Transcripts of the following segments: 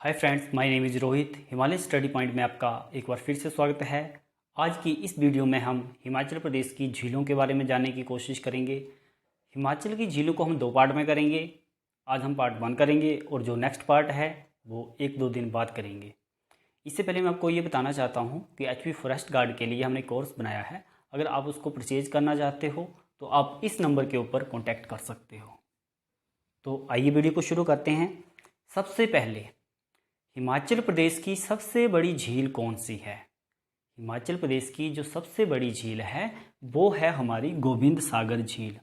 Hi friends, my name is Rohit. Himalaya study point में आपका एक बार फिर से स्वागत है। आज की इस वीडियो में हम हिमाचल प्रदेश की झीलों के बारे में जानने की कोशिश करेंगे। हिमाचल की झीलों को हम दो पार्ट में करेंगे। आज हम पार्ट 1 करेंगे और जो नेक्स्ट पार्ट है वो 1-2 दिन बाद करेंगे। इससे पहले मैं आपको ये बताना चाहता हूँ कि एचपी फॉरेस्ट गार्ड के लिए हमने कोर्स बनाया है। अगर आप उसको परचेज करना चाहते हो तो आप इस नंबर के ऊपर कॉन्टैक्ट कर सकते हो। तो आइए वीडियो को शुरू करते हैं। सबसे पहले हिमाचल प्रदेश की सबसे बड़ी झील कौन सी है? हिमाचल प्रदेश की जो सबसे बड़ी झील है वो है हमारी गोविंद सागर झील।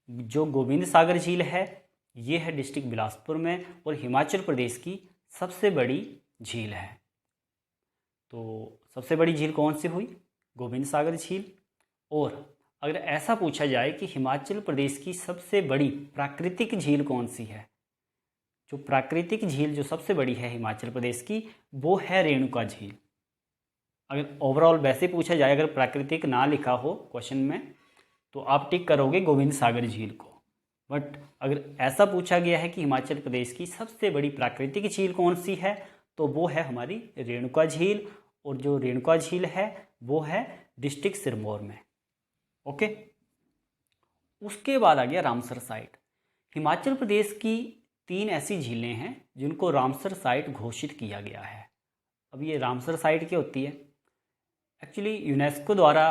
जो गोविंद सागर झील है ये है डिस्ट्रिक्ट बिलासपुर में और हिमाचल प्रदेश की सबसे बड़ी झील है। तो सबसे बड़ी झील कौन सी हुई? गोविंद सागर झील। और अगर ऐसा पूछा जाए कि हिमाचल प्रदेश की सबसे बड़ी प्राकृतिक झील कौन सी है, जो प्राकृतिक झील जो सबसे बड़ी है हिमाचल प्रदेश की वो है रेणुका झील। अगर ओवरऑल वैसे पूछा जाए, अगर प्राकृतिक ना लिखा हो क्वेश्चन में तो आप टिक करोगे गोविंद सागर झील को। बट अगर ऐसा पूछा गया है कि हिमाचल प्रदेश की सबसे बड़ी प्राकृतिक झील कौन सी है तो वो है हमारी रेणुका झील। और जो रेणुका झील है वो है डिस्ट्रिक्ट सिरमौर में। ओके, उसके बाद आ गया रामसर साइट। हिमाचल प्रदेश की 3 ऐसी झीलें हैं जिनको रामसर साइट घोषित किया गया है। अब ये रामसर साइट क्या होती है? एक्चुअली यूनेस्को द्वारा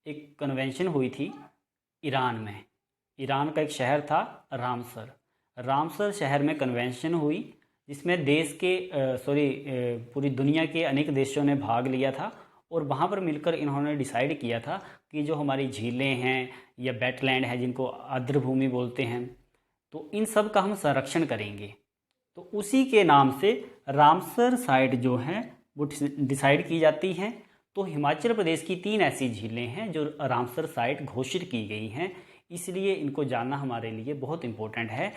एक कन्वेंशन हुई थी ईरान में। ईरान का एक शहर था रामसर। रामसर शहर में कन्वेंशन हुई जिसमें देश के पूरी दुनिया के अनेक देशों ने भाग लिया था और वहाँ पर मिलकर इन्होंने डिसाइड किया था कि जो हमारी झीलें हैं या वेटलैंड है जिनको आर्द्र भूमि बोलते हैं, तो इन सब का हम संरक्षण करेंगे। तो उसी के नाम से रामसर साइट जो है वो डिसाइड की जाती हैं। तो हिमाचल प्रदेश की 3 ऐसी झीलें हैं जो रामसर साइट घोषित की गई हैं, इसलिए इनको जानना हमारे लिए बहुत इम्पोर्टेंट है।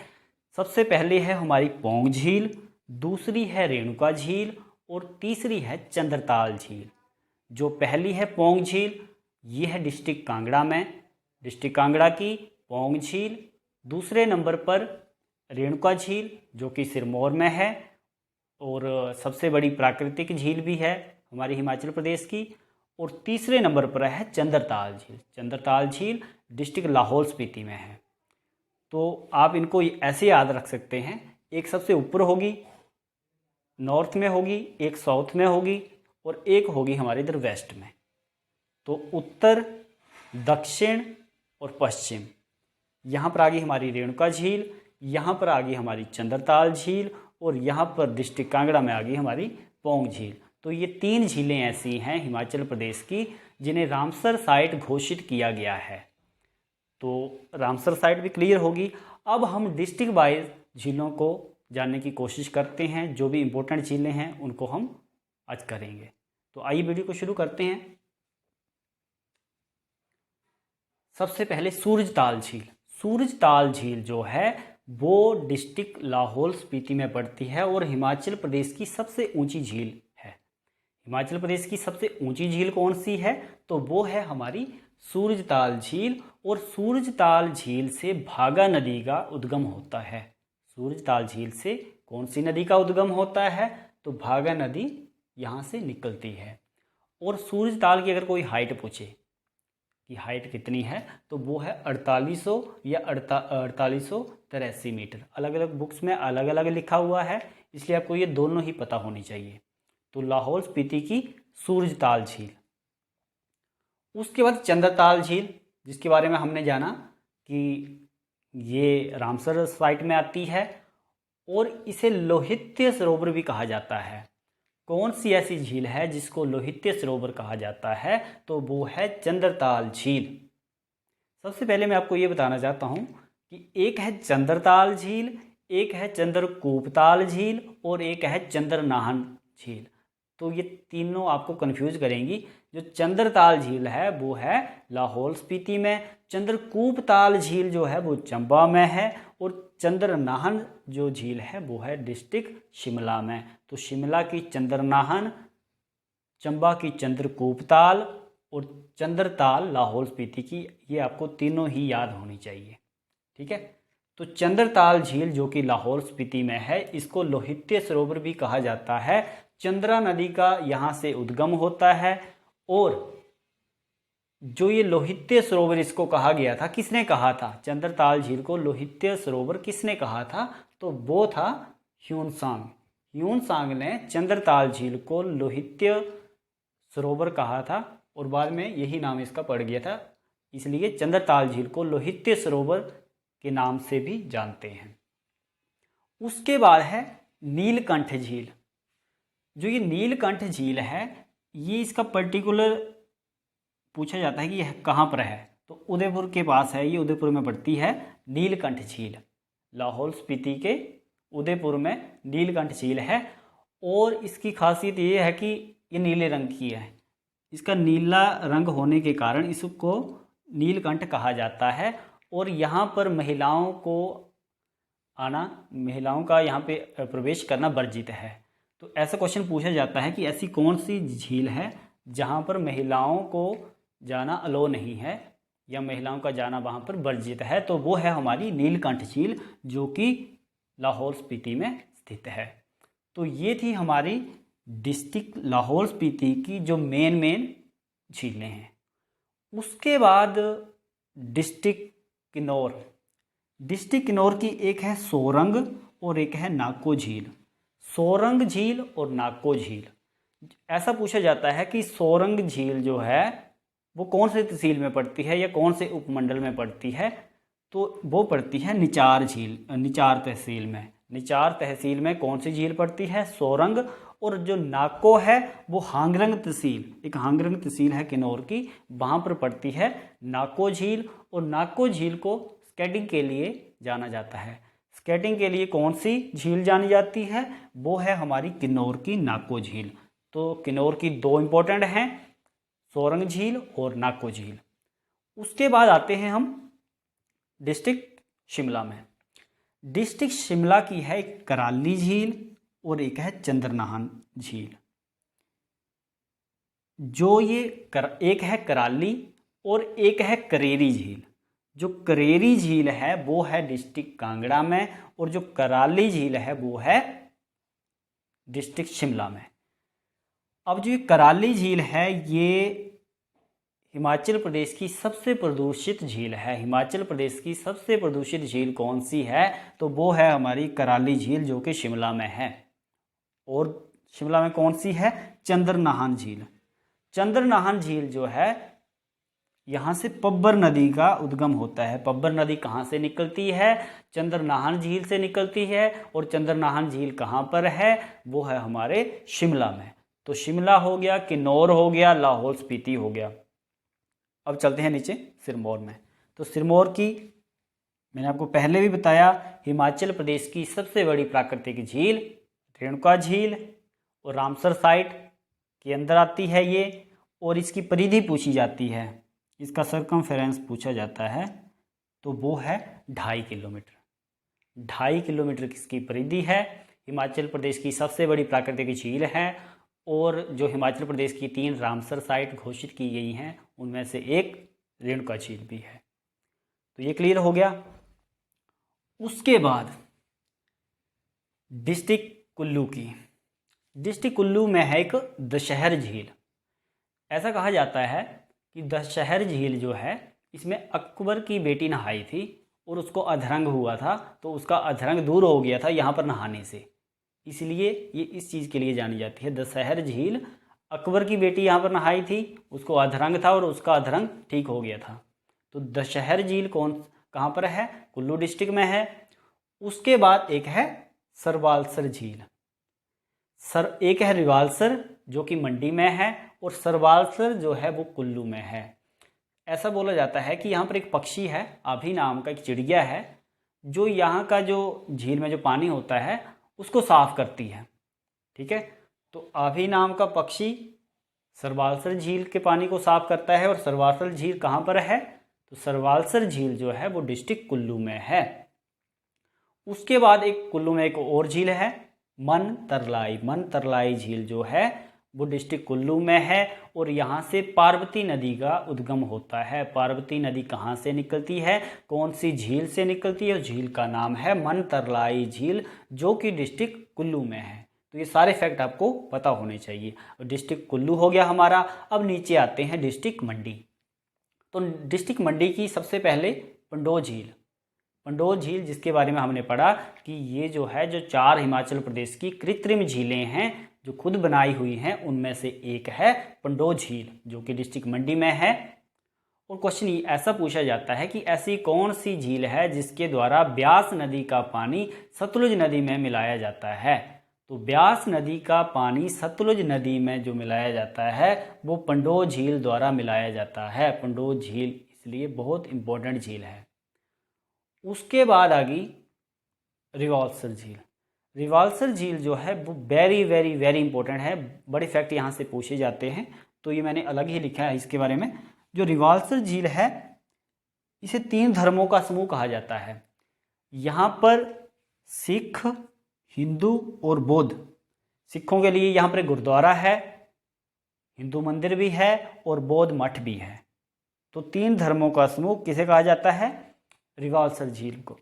सबसे पहले है हमारी पौंग झील, दूसरी है रेणुका झील और तीसरी है चंद्रताल झील। जो पहली है पौंग झील, ये है डिस्ट्रिक्ट कांगड़ा में, डिस्ट्रिक्ट कांगड़ा की पौंग झील। दूसरे नंबर पर रेणुका झील जो कि सिरमौर में है और सबसे बड़ी प्राकृतिक झील भी है हमारी हिमाचल प्रदेश की। और तीसरे नंबर पर है चंद्रताल झील। चंद्रताल झील डिस्ट्रिक्ट लाहौल स्पीति में है। तो आप इनको ऐसे याद रख सकते हैं, एक सबसे ऊपर होगी नॉर्थ में होगी, एक साउथ में होगी और एक होगी हमारे इधर वेस्ट में। तो उत्तर, दक्षिण और पश्चिम, यहाँ पर आ गई हमारी रेणुका झील, यहाँ पर आ गई हमारी चंद्रताल झील और यहाँ पर डिस्ट्रिक्ट कांगड़ा में आ गई हमारी पौंग झील। तो ये 3 झीलें ऐसी हैं हिमाचल प्रदेश की जिन्हें रामसर साइट घोषित किया गया है। तो रामसर साइट भी क्लियर होगी। अब हम डिस्ट्रिक्ट वाइज झीलों को जानने की कोशिश करते हैं। जो भी इम्पोर्टेंट झीलें हैं उनको हम आज करेंगे। तो आइए वीडियो को शुरू करते हैं। सबसे पहले सूरजताल झील। सूरजताल झील जो है वो डिस्ट्रिक्ट लाहौल स्पीति में पड़ती है और हिमाचल प्रदेश की सबसे ऊंची झील है। हिमाचल प्रदेश की सबसे ऊंची झील कौन सी है? तो वो है हमारी सूरजताल झील। और सूरजताल झील से भागा नदी का उद्गम होता है। सूरजताल झील से कौन सी नदी का उद्गम होता है? तो भागा नदी यहाँ से निकलती है। और सूरजताल की अगर कोई हाइट पूछे कि हाइट कितनी है तो वो है 4800 या 4883 मीटर। अलग अलग बुक्स में अलग अलग लिखा हुआ है, इसलिए आपको ये दोनों ही पता होनी चाहिए। तो लाहौल स्पीति की सूरजताल झील। उसके बाद चंद्रताल झील, जिसके बारे में हमने जाना कि ये रामसर साइट में आती है और इसे लोहित्य सरोवर भी कहा जाता है। कौन सी ऐसी झील है जिसको लोहित्य सरोवर कहा जाता है? तो वो है चंद्रताल झील। सबसे पहले मैं आपको ये बताना चाहता हूँ कि एक है चंद्रताल झील, एक है चंद्रकूपताल झील और एक है चंद्रनाहन झील। तो ये तीनों आपको कंफ्यूज करेंगी। जो चंद्रताल झील है वो है लाहौल स्पीति में, चंद्रकूपताल झील जो है वो चंबा में है और चंद्रनाहन जो झील है वो है डिस्ट्रिक्ट शिमला में। तो शिमला की चंद्रनाहन, चंबा की चंद्रकूपताल और चंद्रताल लाहौल स्पीति की, ये आपको तीनों ही याद होनी चाहिए। ठीक है। तो चंद्रताल झील जो कि लाहौल स्पीति में है, इसको लोहित्य सरोवर भी कहा जाता है। चंद्रा नदी का यहाँ से उद्गम होता है। और जो ये लोहित्य सरोवर इसको कहा गया था, किसने कहा था? चंद्रताल झील को लोहित्य सरोवर किसने कहा था? तो वो था ह्यूनसांग। ह्यूनसांग ने चंद्रताल झील को लोहित्य सरोवर कहा था और बाद में यही नाम इसका पड़ गया था, इसलिए चंद्रताल झील को लोहित्य सरोवर के नाम से भी जानते हैं। उसके बाद है नीलकंठ झील। जो ये नीलकंठ झील है, ये इसका पर्टिकुलर पूछा जाता है कि यह कहाँ पर है, तो उदयपुर के पास है, ये उदयपुर में पड़ती है नीलकंठ झील। लाहौल स्पीति के उदयपुर में नीलकंठ झील है। और इसकी खासियत ये है कि ये नीले रंग की है। इसका नीला रंग होने के कारण इसको नीलकंठ कहा जाता है। और यहाँ पर महिलाओं का यहाँ पे प्रवेश करना वर्जित है। तो ऐसा क्वेश्चन पूछा जाता है कि ऐसी कौन सी झील है जहाँ पर महिलाओं को जाना अलो नहीं है या महिलाओं का जाना वहाँ पर वर्जित है, तो वो है हमारी नीलकंठ झील जो कि लाहौल स्पीति में स्थित है। तो ये थी हमारी डिस्ट्रिक्ट लाहौल स्पीति की जो मेन झीलें हैं। उसके बाद डिस्ट्रिक्ट किन्नौर। डिस्ट्रिक्ट किन्नौर की एक है सोरंग और एक है नाको झील। सोरंग झील और नाको झील। ऐसा पूछा जाता है कि सोरंग झील जो है वो कौन से तहसील में पड़ती है या कौन से उपमंडल में पड़ती है, तो वो पड़ती है निचार झील, निचार तहसील में। निचार तहसील में कौन सी झील पड़ती है? सोरंग। और जो नाको है वो हांगरंग तहसील, एक हांगरंग तहसील है किन्नौर की, वहाँ पर पड़ती है नाको झील। और नाको झील को स्केटिंग के लिए जाना जाता है। स्केटिंग के लिए कौन सी झील जानी जाती है? वो है हमारी किन्नौर की नाको झील। तो किन्नौर की दो इम्पोर्टेंट हैं, सोरंग झील और नाको झील। उसके बाद आते हैं हम डिस्ट्रिक्ट शिमला में। डिस्ट्रिक्ट शिमला की है एक कराली झील और एक है चंद्रनाहन झील। जो ये एक है कराली और एक है करेरी झील। जो करेरी झील है वो है डिस्ट्रिक्ट कांगड़ा में और जो कराली झील है वो है डिस्ट्रिक्ट शिमला में। अब जो ये कराली झील है ये हिमाचल प्रदेश की सबसे प्रदूषित झील है। हिमाचल प्रदेश की सबसे प्रदूषित झील कौन सी है? तो वो है हमारी कराली झील जो कि शिमला में है। और शिमला में कौन सी है? चंद्रनाहन झील। चंद्रनाहन झील जो है यहाँ से पब्बर नदी का उद्गम होता है। पब्बर नदी कहाँ से निकलती है? चंद्रनाहन झील से निकलती है। और चंद्रनाहन झील कहाँ पर है? वो है हमारे शिमला में। तो शिमला हो गया, किन्नौर हो गया, लाहौल स्पीति हो गया। अब चलते हैं नीचे सिरमौर में। तो सिरमौर की मैंने आपको पहले भी बताया, हिमाचल प्रदेश की सबसे बड़ी प्राकृतिक झील रेणुका झील और रामसर साइट के अंदर आती है ये। और इसकी परिधि पूछी जाती है, इसका सरकमफेरेंस पूछा जाता है, तो वो है 2.5 किलोमीटर। 2.5 किलोमीटर किसकी परिधि है। हिमाचल प्रदेश की सबसे बड़ी प्राकृतिक झील है। और जो हिमाचल प्रदेश की 3 रामसर साइट घोषित की गई हैं उनमें से एक रेणुका झील भी है। तो ये क्लियर हो गया। उसके बाद डिस्ट्रिक्ट कुल्लू की। डिस्ट्रिक्ट कुल्लू में है एक दशहर झील। ऐसा कहा जाता है कि दशहर झील जो है इसमें अकबर की बेटी नहाई थी और उसको अधरंग हुआ था, तो उसका अधरंग दूर हो गया था यहाँ पर नहाने से, इसलिए ये इस चीज़ के लिए जानी जाती है दशहर झील। अकबर की बेटी यहाँ पर नहाई थी, उसको अधरंग था और उसका अधरंग ठीक हो गया था। तो दशहर झील कहाँ पर है? कुल्लू डिस्ट्रिक्ट में है। उसके बाद एक है सरवालसर झील। एक है रिवालसर जो कि मंडी में है और सरवालसर जो है वो कुल्लू में है। ऐसा बोला जाता है कि यहाँ पर एक पक्षी है, आभी नाम का एक चिड़िया है, जो यहाँ का जो झील में जो पानी होता है उसको साफ करती है। ठीक है, तो आभी नाम का पक्षी सरवालसर झील के पानी को साफ करता है। और सरवालसर झील कहाँ पर है? तो सरवालसर झील जो है वो डिस्ट्रिक्ट कुल्लू में है। उसके बाद कुल्लू में एक और झील है मन तरलाई। मन तरलाई झील जो है वो डिस्ट्रिक्ट कुल्लू में है और यहाँ से पार्वती नदी का उद्गम होता है। पार्वती नदी कहाँ से निकलती है, कौन सी झील से निकलती है, झील का नाम है मनतरलाई झील, जो कि डिस्ट्रिक्ट कुल्लू में है। तो ये सारे फैक्ट आपको पता होने चाहिए। डिस्ट्रिक्ट कुल्लू हो गया हमारा। अब नीचे आते हैं डिस्ट्रिक्ट मंडी। तो डिस्ट्रिक्ट मंडी की सबसे पहले पंडोह झील। पंडोह झील जिसके बारे में हमने पढ़ा कि ये जो है जो 4 हिमाचल प्रदेश की कृत्रिम झीलें हैं जो खुद बनाई हुई हैं, उनमें से एक है पंडोह झील जो कि डिस्ट्रिक्ट मंडी में है। और क्वेश्चन ऐसा पूछा जाता है कि ऐसी कौन सी झील है जिसके द्वारा ब्यास नदी का पानी सतलुज नदी में मिलाया जाता है। तो ब्यास नदी का पानी सतलुज नदी में जो मिलाया जाता है वो पंडोह झील द्वारा मिलाया जाता है। पंडोह झील इसलिए बहुत इंपॉर्टेंट झील है। उसके बाद आ गई रिवाल्सर झील। रिवाल्सर झील जो है वो वेरी वेरी वेरी इंपॉर्टेंट है। बड़े फैक्ट यहाँ से पूछे जाते हैं, तो ये मैंने अलग ही लिखा है इसके बारे में। जो रिवाल्सर झील है इसे 3 धर्मों का समूह कहा जाता है। यहाँ पर सिख, हिंदू और बौद्ध। सिखों के लिए यहाँ पर गुरुद्वारा है, हिंदू मंदिर भी है और बौद्ध मठ भी है। तो 3 धर्मों का समूह किसे कहा जाता है, रिवाल्सर झील को।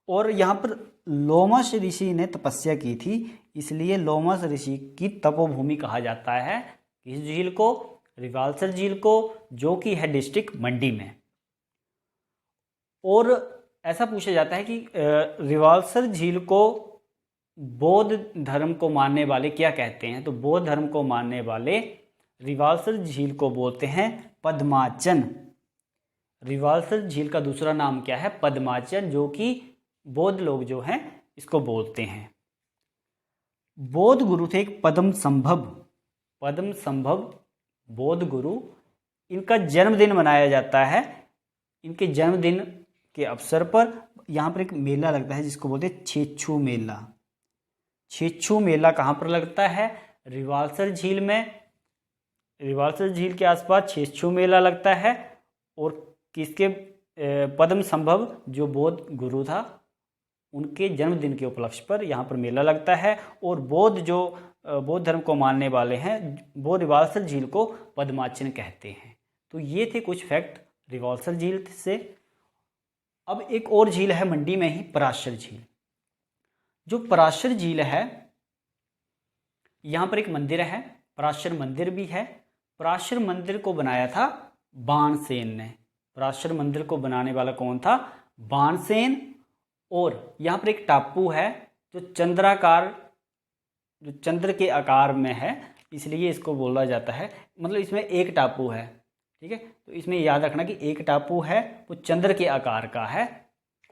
और यहाँ पर लोमश ऋषि ने तपस्या की थी, इसलिए लोमश ऋषि की तपोभूमि कहा जाता है इस झील को, रिवाल्सर झील को, जो कि है डिस्ट्रिक्ट मंडी में। और ऐसा पूछा जाता है कि रिवाल्सर झील को बौद्ध धर्म को मानने वाले क्या कहते हैं। तो बौद्ध धर्म को मानने वाले रिवाल्सर झील को बोलते हैं पद्माचन। रिवाल्सर झील का दूसरा नाम क्या है, पद्माचन, जो कि बौद्ध लोग जो हैं इसको बोलते हैं। बौद्ध गुरु थे एक पद्म संभव। पद्म संभव बौद्ध गुरु, इनका जन्मदिन मनाया जाता है। इनके जन्मदिन के अवसर पर यहाँ पर एक मेला लगता है जिसको बोलते हैं छेछू मेला। छेछू मेला कहाँ पर लगता है, रिवाल्सर झील में। रिवाल्सर झील के आसपास छेछू मेला लगता है। और किसके, पद्म संभव जो बौद्ध गुरु था उनके जन्मदिन के उपलक्ष्य पर यहाँ पर मेला लगता है। और बौद्ध जो बौद्ध धर्म को मानने वाले हैं वो रिवाल्सर झील को पद्माचन कहते हैं। तो ये थे कुछ फैक्ट रिवाल्सर झील से। अब एक और झील है मंडी में ही, पराशर झील। जो पराशर झील है यहाँ पर एक मंदिर है, पराशर मंदिर भी है। पराशर मंदिर को बनाया था बाणसेन ने। पराशर मंदिर को बनाने वाला कौन था, बाणसेन। और यहाँ पर एक टापू है जो चंद्राकार, जो चंद्र के आकार में है, इसलिए इसको बोला जाता है, मतलब इसमें एक टापू है, ठीक है। तो इसमें याद रखना कि एक टापू है वो चंद्र के आकार का है।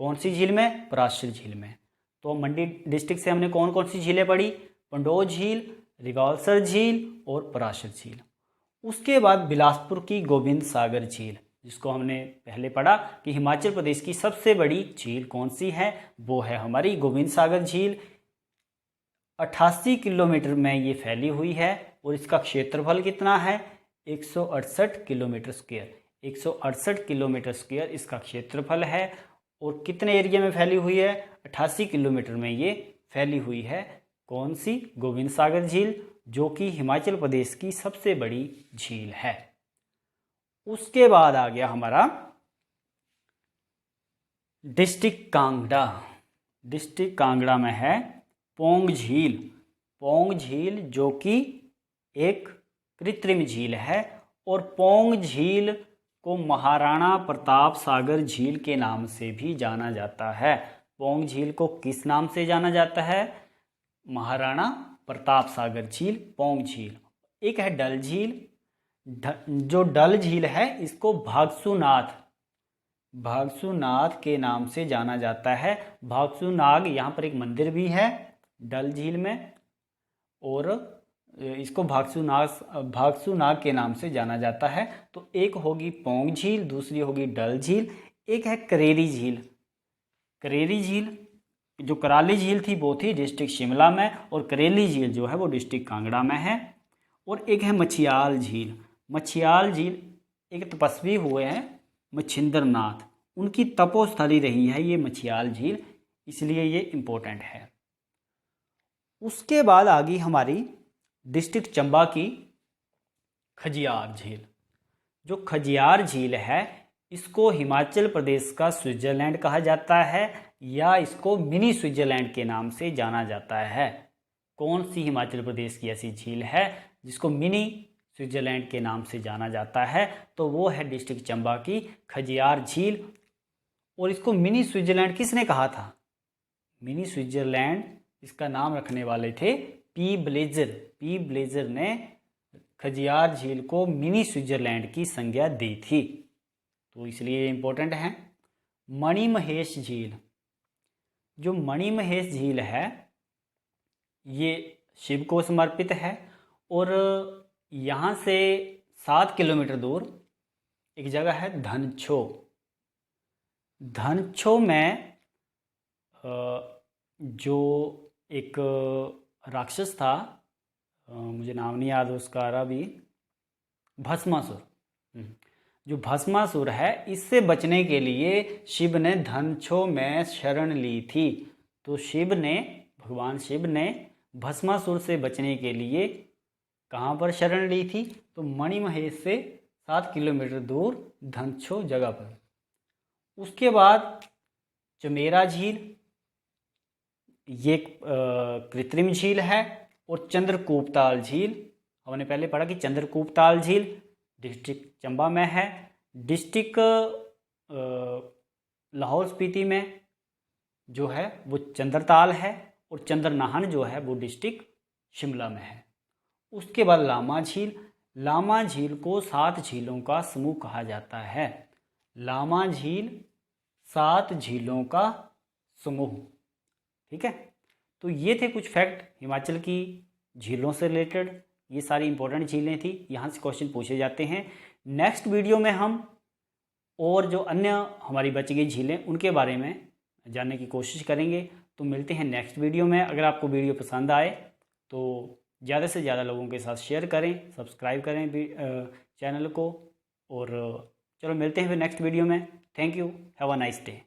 कौन सी झील में, पराशर झील में। तो मंडी डिस्ट्रिक्ट से हमने कौन कौन सी झीलें पढ़ी, पंडोह झील, रिवाल्सर झील और पराशर झील। उसके बाद बिलासपुर की गोविंद सागर झील, जिसको हमने पहले पढ़ा कि हिमाचल प्रदेश की सबसे बड़ी झील कौन सी है, वो है हमारी गोविंद सागर झील। 88 किलोमीटर में ये फैली हुई है और इसका क्षेत्रफल कितना है, 168 किलोमीटर स्क्वायर। 168 किलोमीटर स्क्वायर इसका क्षेत्रफल है। और कितने एरिया में फैली हुई है, 88 किलोमीटर में ये फैली हुई है। कौन सी, गोविंद सागर झील, जो कि हिमाचल प्रदेश की सबसे बड़ी झील है। उसके बाद आ गया हमारा डिस्ट्रिक्ट कांगड़ा। डिस्ट्रिक्ट कांगड़ा में है पोंग झील। पोंग झील जो कि एक कृत्रिम झील है। और पोंग झील को महाराणा प्रताप सागर झील के नाम से भी जाना जाता है। पोंग झील को किस नाम से जाना जाता है, महाराणा प्रताप सागर झील, पोंग झील। एक है डल झील। जो डल झील है इसको भागसूनाथ के नाम से जाना जाता है। भागसूनाग यहाँ पर एक मंदिर भी है डल झील में, और इसको भागसूनाग के नाम से जाना जाता है। तो एक होगी पोंग झील, दूसरी होगी डल झील, एक है करेरी झील। करेरी झील, जो कराली झील थी वो थी डिस्ट्रिक्ट शिमला में, और करेली झील जो है वो डिस्ट्रिक्ट कांगड़ा में है। और एक है मछियाल झील। मछियाल झील एक तपस्वी हुए हैं मच्छिंद्र नाथ, उनकी तपोस्थली रही है ये मछियाल झील, इसलिए ये इम्पोर्टेंट है। उसके बाद आ गई हमारी डिस्ट्रिक्ट चंबा की खजियार झील। जो खजियार झील है इसको हिमाचल प्रदेश का स्विट्जरलैंड कहा जाता है या इसको मिनी स्विट्जरलैंड के नाम से जाना जाता है। कौन सी हिमाचल प्रदेश की ऐसी झील है जिसको मिनी स्विट्जरलैंड के नाम से जाना जाता है? तो वो है डिस्ट्रिक्ट चंबा की खजियार झील। और इसको मिनी स्विट्जरलैंड किसने कहा था? मिनी स्विट्जरलैंड इसका नाम रखने वाले थे पी ब्लेजर। पी ब्लेजर ने खजियार झील को मिनी स्विट्जरलैंड की संज्ञा दी थी, तो इसलिए इम्पोर्टेंट है। मणिमहेश झील। जो मणिमहेश झील है ये शिव को समर्पित है और यहाँ से 7 किलोमीटर दूर एक जगह है धनछो। धनछो में जो एक राक्षस था, मुझे नाम नहीं याद उसका अभी, भस्मासुर। जो भस्मासुर है इससे बचने के लिए शिव ने धनछो में शरण ली थी। तो भगवान शिव ने भस्मासुर से बचने के लिए कहाँ पर शरण ली थी? तो मणिमहेश से 7 किलोमीटर दूर धनछो जगह पर। उसके बाद चमेरा झील, ये कृत्रिम झील है। और चंद्रकूपताल झील, हमने पहले पढ़ा कि चंद्रकूपताल झील डिस्ट्रिक्ट चंबा में है। डिस्ट्रिक्ट लाहौल स्पीति में जो है वो चंद्रताल है और चंद्रनाहन जो है वो डिस्ट्रिक्ट शिमला में है। उसके बाद लामा झील। लामा झील को 7 झीलों का समूह कहा जाता है। लामा झील 7 झीलों का समूह। ठीक है, तो ये थे कुछ फैक्ट हिमाचल की झीलों से रिलेटेड। ये सारी इंपॉर्टेंट झीलें थी, यहाँ से क्वेश्चन पूछे जाते हैं। नेक्स्ट वीडियो में हम और जो अन्य हमारी बची गई झीलें उनके बारे में जानने की कोशिश करेंगे। तो मिलते हैं नेक्स्ट वीडियो में। अगर आपको वीडियो पसंद आए तो ज़्यादा से ज़्यादा लोगों के साथ शेयर करें, सब्सक्राइब करें चैनल को। और चलो मिलते हैं फिर नेक्स्ट वीडियो में। Thank you, have a nice day.